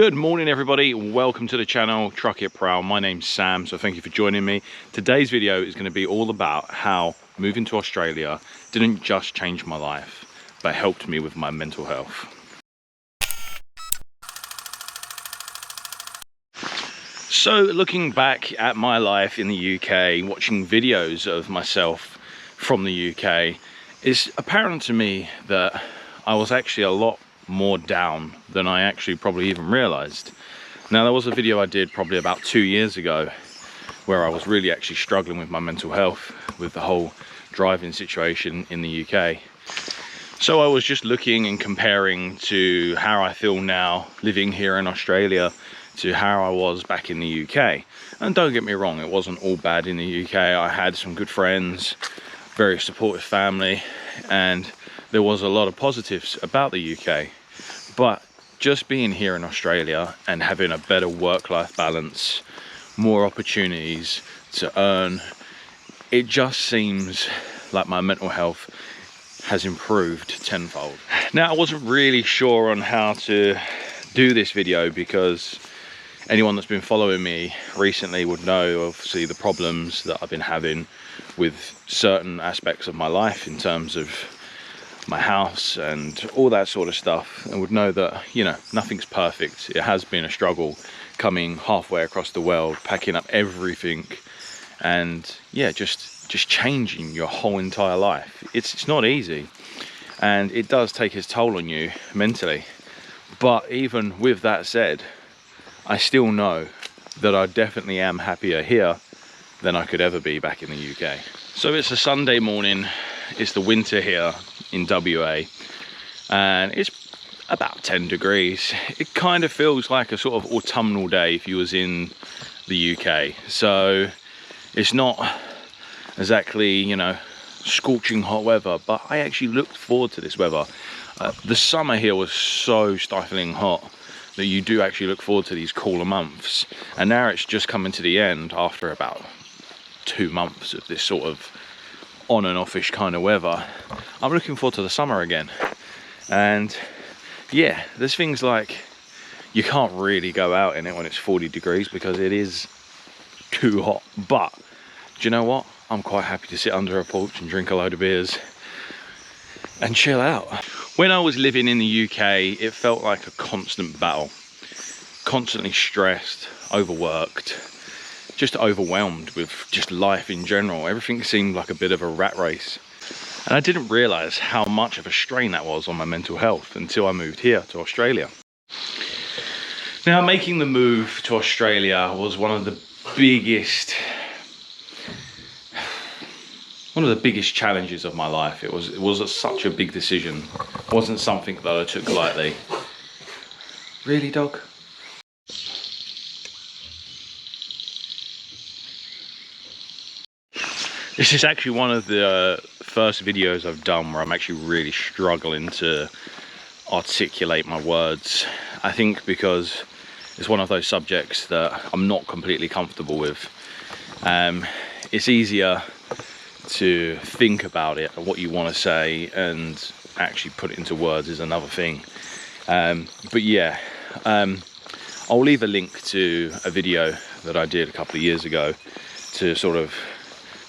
Good morning everybody, welcome to the channel Truck It Proud. My name's Sam, so thank you for joining me. Today's video is going to be all about how moving to Australia didn't just change my life, but helped me with my mental health. So looking back at my life in the UK, watching videos of myself from the UK, it's apparent to me that I was actually a lot more down than I actually probably even realized. Now, there was a video I did probably about 2 years ago where I was really actually struggling with my mental health with the whole driving situation in the UK. So I was just looking and comparing to how I feel now living here in Australia to how I was back in the UK. And don't get me wrong, it wasn't all bad in the UK. I had some good friends, very supportive family, and there was a lot of positives about the UK. But just being here in Australia and having a better work-life balance, more opportunities to earn, it just seems like my mental health has improved tenfold. Now, I wasn't really sure on how to do this video because anyone that's been following me recently would know obviously the problems that I've been having with certain aspects of my life in terms of my house and all that sort of stuff, and would know that, you know, nothing's perfect. It has been a struggle coming halfway across the world, packing up everything, and yeah, just changing your whole entire life. It's not easy, and it does take its toll on you mentally. But even with that said, I still know that I definitely am happier here than I could ever be back in the UK. So it's a Sunday morning, it's the winter here in WA, and it's about 10 degrees. It kind of feels like a sort of autumnal day if you was in the UK. So it's not exactly, you know, scorching hot weather, but I actually looked forward to this weather. The summer here was so stifling hot that you do actually look forward to these cooler months, and now it's just coming to the end after about 2 months of this sort of on and offish kind of weather. I'm looking forward to the summer again. And yeah, there's things like you can't really go out in it when it's 40 degrees because it is too hot. But do you know what? I'm quite happy to sit under a porch and drink a load of beers and chill out. When I was living in the UK, it felt like a constant battle. Constantly stressed, overworked, just overwhelmed with just life in general. Everything seemed like a bit of a rat race. And I didn't realize how much of a strain that was on my mental health until I moved here to Australia. Now, making the move to Australia was one of the biggest challenges of my life. It was such a big decision. It wasn't something that I took lightly. Really, dog? This is actually one of the first videos I've done where I'm actually really struggling to articulate my words. I think because it's one of those subjects that I'm not completely comfortable with. It's easier to think about it and what you want to say, and actually put it into words is another thing. But yeah, I'll leave a link to a video that I did a couple of years ago to sort of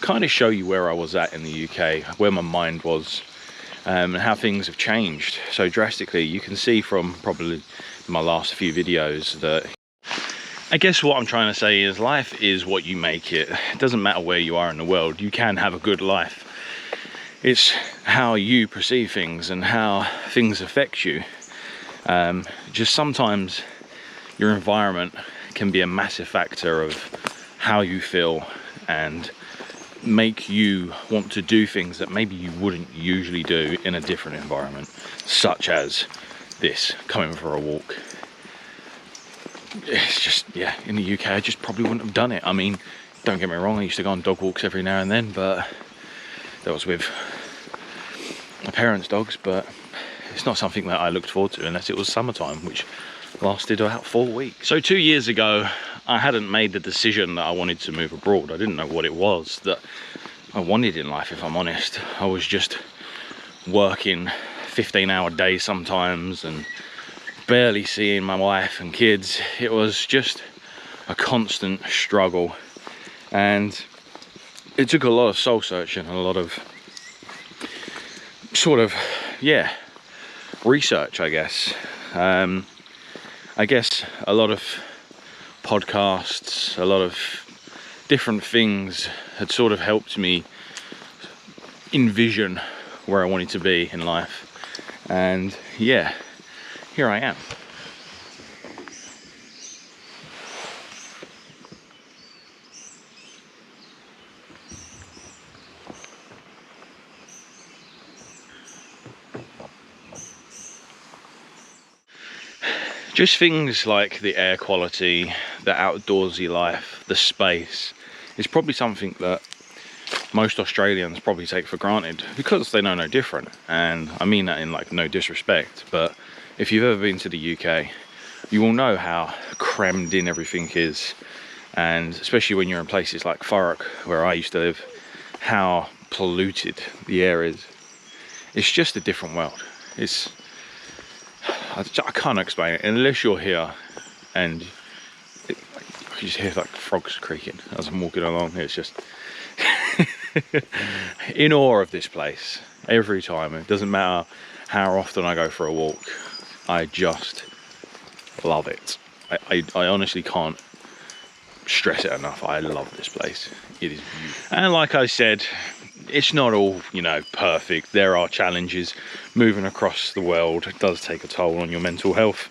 kind of show you where I was at in the UK, where my mind was, and how things have changed so drastically. You can see from probably my last few videos that I guess what I'm trying to say is life is what you make it. It doesn't matter where you are in the world, you can have a good life. It's how you perceive things and how things affect you. Just sometimes your environment can be a massive factor of how you feel and make you want to do things that maybe you wouldn't usually do in a different environment, such as this, coming for a walk. It's just, yeah, in the UK I just probably wouldn't have done it. I mean, don't get me wrong, I used to go on dog walks every now and then, but that was with my parents' dogs. But it's not something that I looked forward to unless it was summertime, which lasted about 4 weeks. So 2 years ago, I hadn't made the decision that I wanted to move abroad. I didn't know what it was that I wanted in life, if I'm honest. I was just working 15-hour days sometimes and barely seeing my wife and kids. It was just a constant struggle, and it took a lot of soul searching and a lot of sort of, yeah, research, I guess. I guess a lot of podcasts, a lot of different things had sort of helped me envision where I wanted to be in life. And yeah, here I am. Just things like the air quality, the outdoorsy life, the space is probably something that most Australians probably take for granted because they know no different. And I mean that in like no disrespect, but if you've ever been to the UK, you will know how crammed in everything is. And especially when you're in places like Thurrock, where I used to live, how polluted the air is. It's just a different world. I can't explain it unless you're here, and you just hear like frogs creaking as I'm walking along. It's just in awe of this place every time. It doesn't matter how often I go for a walk, I just love it. I honestly can't stress it enough. I love this place. It is beautiful. And like I said, it's not all, you know, perfect. There are challenges. Moving across the world does take a toll on your mental health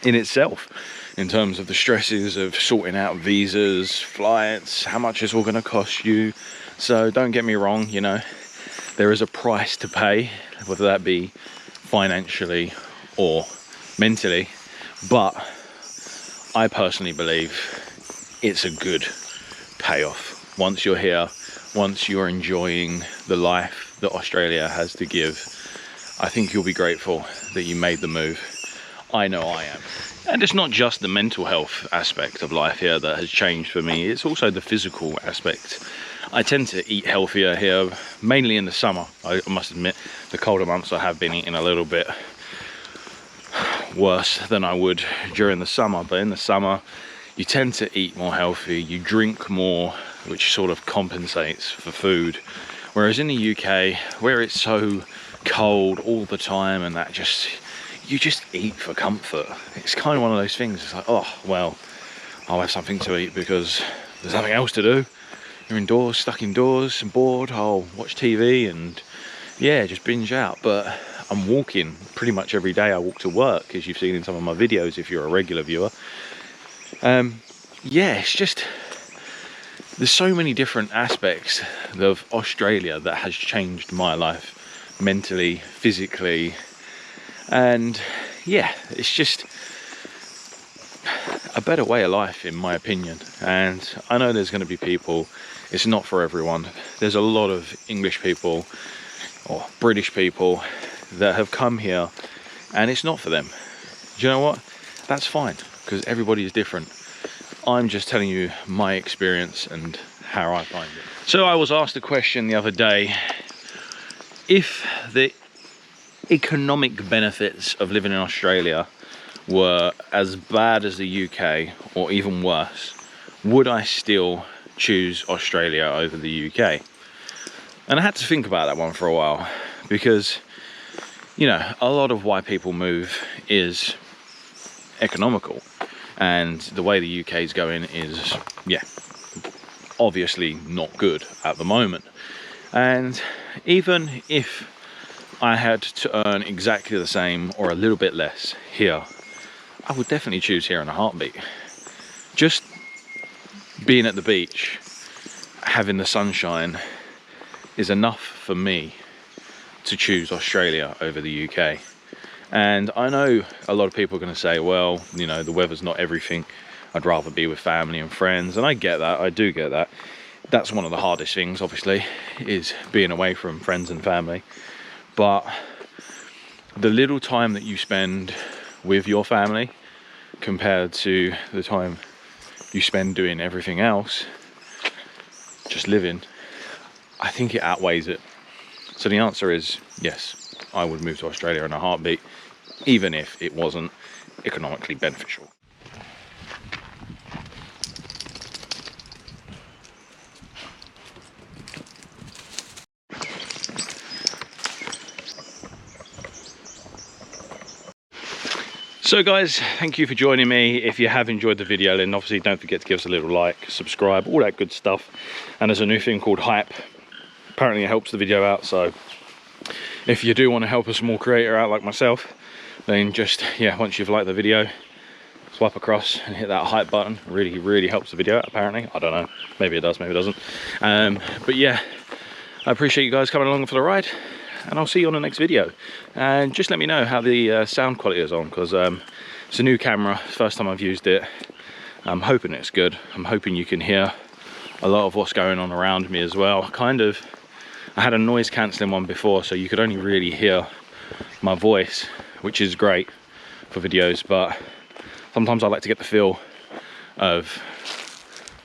in itself, in terms of the stresses of sorting out visas, flights, how much it's all going to cost you. So don't get me wrong, you know, there is a price to pay, whether that be financially or mentally, but I personally believe it's a good payoff. Once you're here, once you're enjoying the life that Australia has to give, I think you'll be grateful that you made the move. I know I am. And it's not just the mental health aspect of life here that has changed for me, it's also the physical aspect. I tend to eat healthier here, mainly in the summer. I must admit, the colder months I have been eating a little bit worse than I would during the summer, but in the summer you tend to eat more healthy, you drink more, which sort of compensates for food. Whereas in the UK, where it's so cold all the time and that you just eat for comfort. It's kind of one of those things. It's like, oh, well, I'll have something to eat because there's nothing else to do. You're indoors, stuck indoors and bored. I'll watch TV and yeah, just binge out. But I'm walking pretty much every day. I walk to work, as you've seen in some of my videos if you're a regular viewer. Yeah, it's just, there's so many different aspects of Australia that has changed my life mentally, physically, and yeah, it's just a better way of life in my opinion. And I know there's going to be people, it's not for everyone. There's a lot of English people or British people that have come here and it's not for them. Do you know what? That's fine, because everybody is different. I'm just telling you my experience and how I find it. So I was asked a question the other day, if the economic benefits of living in Australia were as bad as the UK or even worse, would I still choose Australia over the UK? And I had to think about that one for a while, because, you know, a lot of why people move is economical, and the way the UK is going is, yeah, obviously not good at the moment. And even if I had to earn exactly the same or a little bit less here, I would definitely choose here in a heartbeat. Just being at the beach, having the sunshine is enough for me to choose Australia over the UK. And I know a lot of people are going to say, well, you know, the weather's not everything. I'd rather be with family and friends. And I get that. I do get that. That's one of the hardest things, obviously, is being away from friends and family. But the little time that you spend with your family compared to the time you spend doing everything else, just living, I think it outweighs it. So the answer is yes, I would move to Australia in a heartbeat, even if it wasn't economically beneficial. So guys, thank you for joining me. If you have enjoyed the video, then obviously don't forget to give us a little like, subscribe, all that good stuff. And there's a new thing called Hype. Apparently it helps the video out, so if you do want to help a small creator out like myself, then just, yeah, once you've liked the video, swipe across and hit that Hype button. Really helps the video out, apparently. I don't know, maybe it does, maybe it doesn't. But yeah, I appreciate you guys coming along for the ride, and I'll see you on the next video. And just let me know how the sound quality is on, because it's a new camera, first time I've used it. I'm hoping it's good. I'm hoping you can hear a lot of what's going on around me as well. I had a noise cancelling one before, so you could only really hear my voice, which is great for videos, but sometimes I like to get the feel of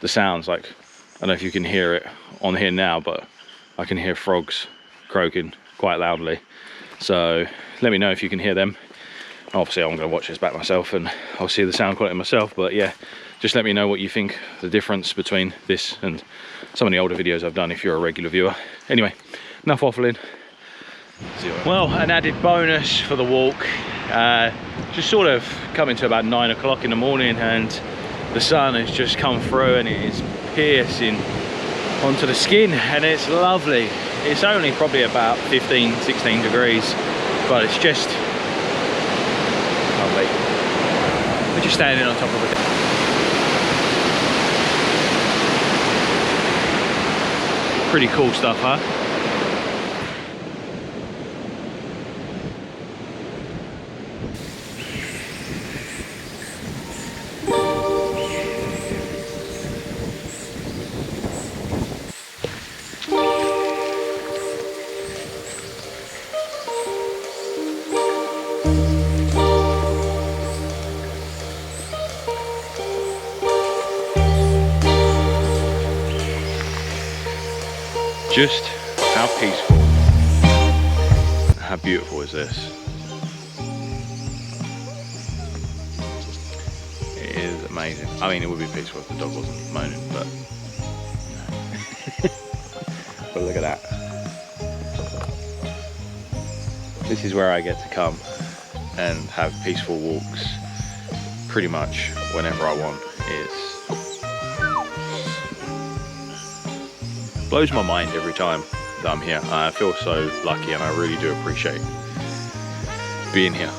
the sounds. Like, I don't know if you can hear it on here now, but I can hear frogs croaking quite loudly. So let me know if you can hear them. Obviously I'm going to watch this back myself and I'll see the sound quality myself, but yeah, just let me know what you think the difference between this and some of the older videos I've done if you're a regular viewer. Anyway, enough waffling. Well, an added bonus for the walk, just sort of coming to about 9 o'clock in the morning, and the sun has just come through and it is piercing onto the skin, and it's lovely. It's only probably about 15-16 degrees, but it's just lovely. We're just standing on top of it. Pretty cool stuff, huh? Just how peaceful, how beautiful is this? It is amazing. I mean, it would be peaceful if the dog wasn't moaning, but but look at that. This is where I get to come and have peaceful walks pretty much whenever I want. Blows my mind every time that I'm here. I feel so lucky, and I really do appreciate being here.